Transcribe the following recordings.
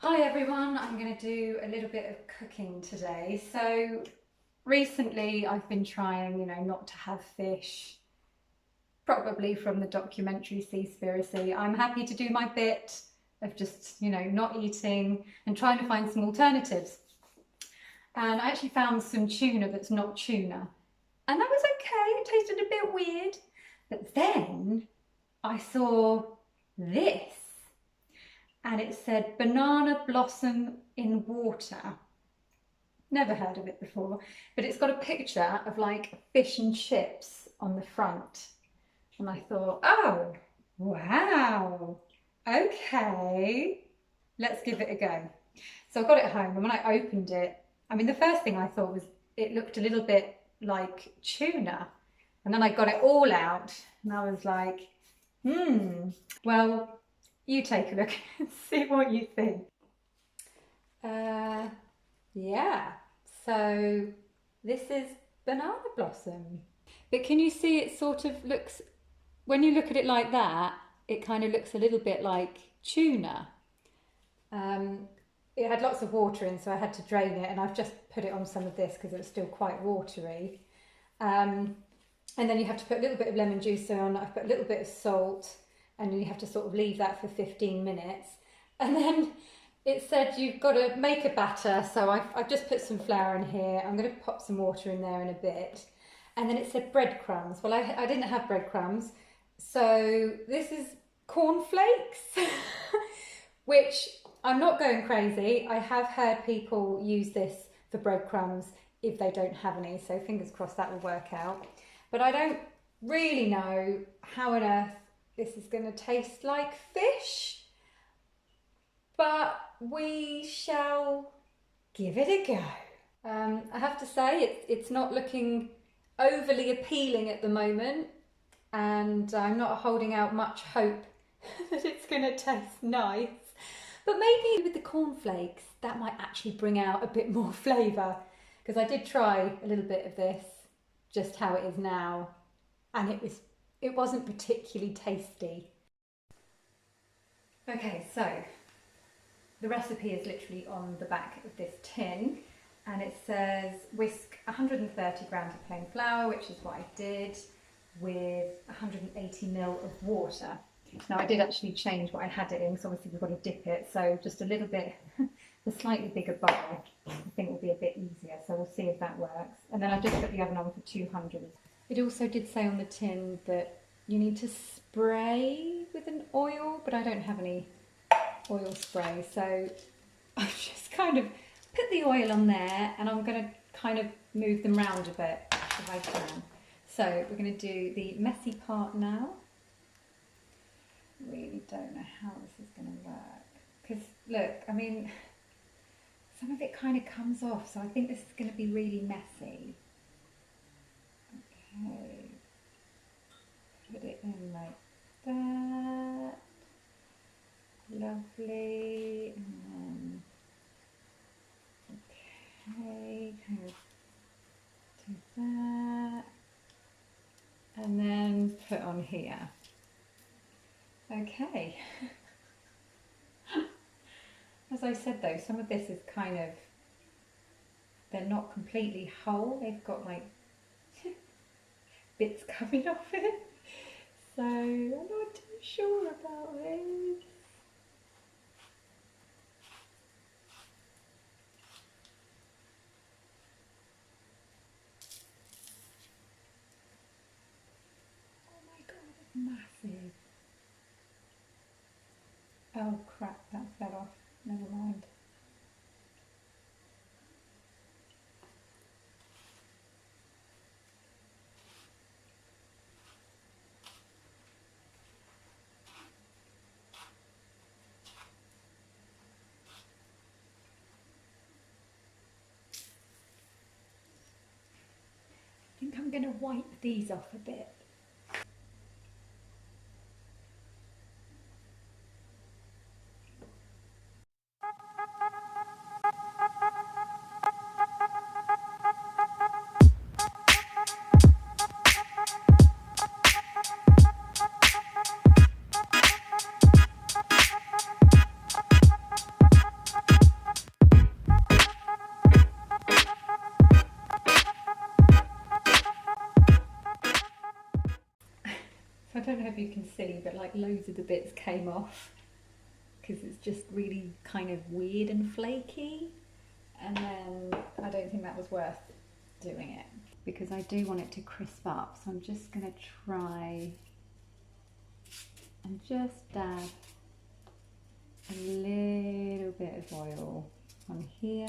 Hi everyone, I'm going to do a little bit of cooking today. So recently I've been trying, not to have fish, probably from the documentary Seaspiracy. I'm happy to do my bit of just, not eating and trying to find some alternatives. And I actually found some tuna that's not tuna. And that was okay, it tasted a bit weird. But then I saw this. And it said banana blossom in water. Never heard of it before, but it's got a picture of like fish and chips on the front. And I thought, oh, wow, okay, let's give it a go. So I got it home, and when I opened it, the first thing I thought was it looked a little bit like tuna. And then I got it all out and I was like, well, you take a look and see what you think. Yeah, so this is banana blossom. But can you see it sort of looks, when you look at it like that, it kind of looks a little bit like tuna. It had lots of water in, so I had to drain it, and I've just put it on some of this because it was still quite watery. And then you have to put a little bit of lemon juice on. I've put a little bit of salt, and then you have to sort of leave that for 15 minutes. And then it said you've got to make a batter, so I've just put some flour in here. I'm going to pop some water in there in a bit. And then it said breadcrumbs. Well, I didn't have breadcrumbs, so this is cornflakes, which I'm not going crazy. I have heard people use this for breadcrumbs if they don't have any, so fingers crossed that will work out. But I don't really know how on earth this is going to taste like fish, but we shall give it a go. I have to say it's not looking overly appealing at the moment, and I'm not holding out much hope that it's going to taste nice. But maybe with the cornflakes that might actually bring out a bit more flavour, because I did try a little bit of this, just how it is now, and it wasn't particularly tasty. Okay, so the recipe is literally on the back of this tin, and it says whisk 130 grams of plain flour, which is what I did, with 180 ml of water. Now I did actually change what I had it in, because obviously we've got to dip it, so just a little bit, the slightly bigger bowl I think will be a bit easier, so we'll see if that works. And then I just put the oven on for 200. It also did say on the tin that you need to spray with an oil, but I don't have any oil spray, so I've just kind of put the oil on there, and I'm going to kind of move them round a bit if I can. So we're going to do the messy part now. Really don't know how this is going to work, because look, some of it kind of comes off, so I think this is going to be really messy. Okay, put it in like that, lovely, and then, okay, kind of do that, and then put on here. Okay. As I said though, some of this is kind of, they're not completely whole, they've got like bits coming off it, so I'm not too sure about this. Oh my god, it's massive. Oh crap, that fell off. Never mind. I think I'm going to wipe these off a bit. know if you can see, but like loads of the bits came off because it's just really kind of weird and flaky. And then I don't think that was worth doing it because I do want it to crisp up. So I'm just going to try and just dab a little bit of oil on here.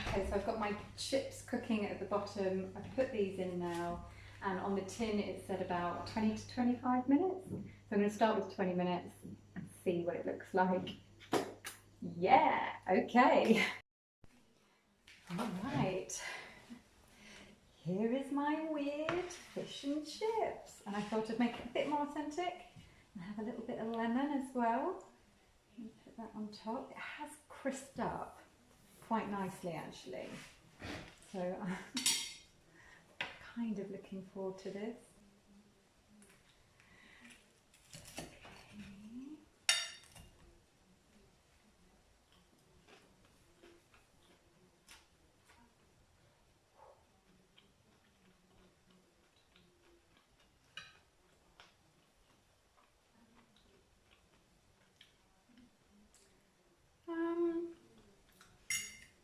Okay, so I've got my chips cooking at the bottom. I've put these in now, and on the tin it said about 20 to 25 minutes. So I'm going to start with 20 minutes and see what it looks like. Yeah, okay. All right. Here is my weird fish and chips. And I thought I'd make it a bit more authentic and have a little bit of lemon as well. Put that on top. It has crisped up quite nicely actually. So I'm kind of looking forward to this.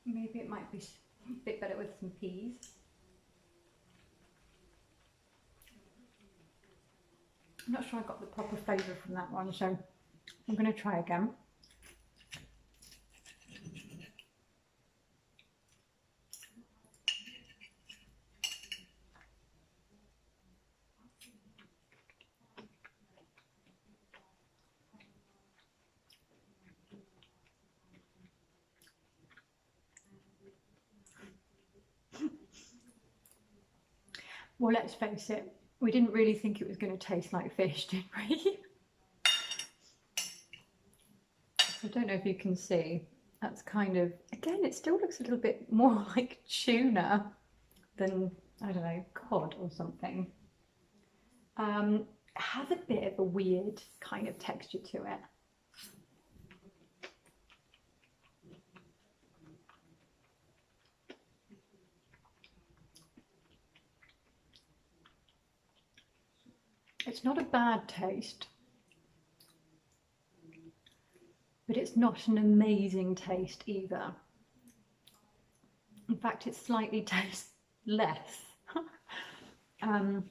Maybe it might be a bit better with some peas. I'm not sure I got the proper flavour from that one, so I'm going to try again. Well, let's face it, we didn't really think it was going to taste like fish, did we? So I don't know if you can see, that's kind of, again, it still looks a little bit more like tuna than, I don't know, cod or something. It has a bit of a weird kind of texture to it. It's not a bad taste, but it's not an amazing taste either. In fact, it slightly tastes less. I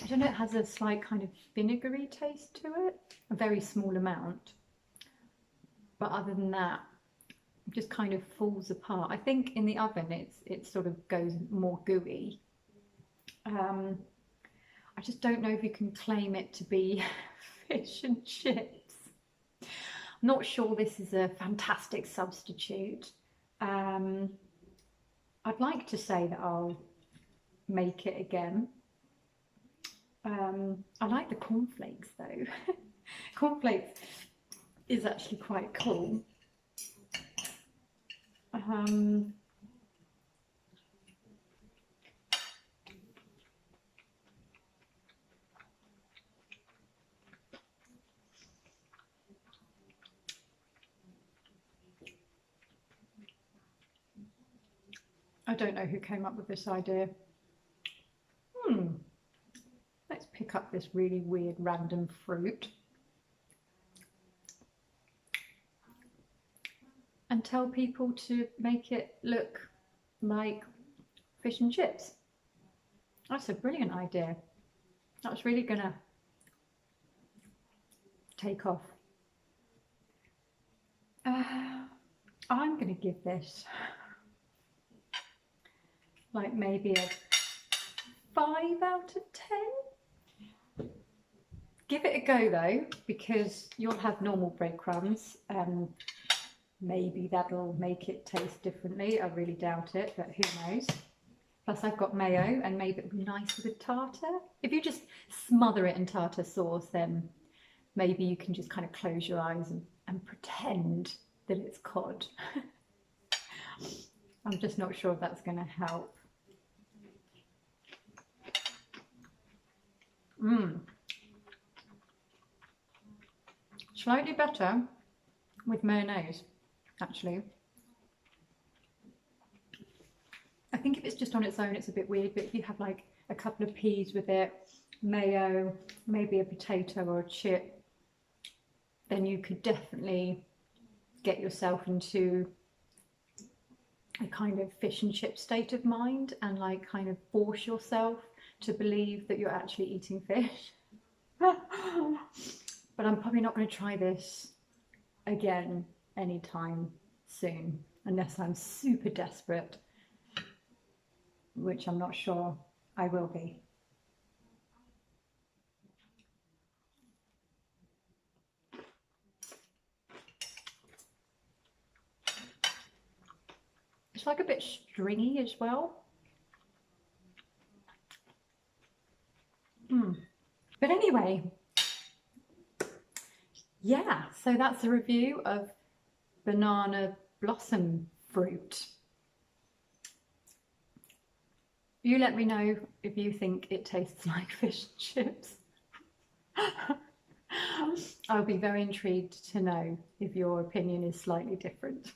don't know, it has a slight kind of vinegary taste to it, a very small amount. But other than that, it just kind of falls apart. I think in the oven it sort of goes more gooey. I just don't know if you can claim it to be fish and chips. I'm not sure this is a fantastic substitute. I'd like to say that I'll make it again. I like the cornflakes though. Cornflakes is actually quite cool. I don't know who came up with this idea. Let's pick up this really weird random fruit and tell people to make it look like fish and chips. That's a brilliant idea. That's really gonna take off. I'm gonna give this like maybe a 5 out of 10. Give it a go though, because you'll have normal breadcrumbs. Maybe that'll make it taste differently. I really doubt it, but who knows. Plus I've got mayo, and maybe it'll be nice with a tartar. If you just smother it in tartar sauce, then maybe you can just kind of close your eyes and pretend that it's cod. I'm just not sure if that's going to help. Slightly better with mayonnaise, actually. I think if it's just on its own, it's a bit weird, but if you have like a couple of peas with it, mayo, maybe a potato or a chip, then you could definitely get yourself into a kind of fish and chip state of mind and like kind of force yourself to believe that you're actually eating fish. But I'm probably not going to try this again anytime soon, unless I'm super desperate, which I'm not sure I will be. It's like a bit stringy as well. But anyway, yeah, so that's a review of banana blossom fruit. You let me know if you think it tastes like fish and chips. I'll be very intrigued to know if your opinion is slightly different.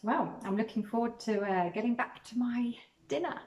Well, I'm looking forward to getting back to my dinner.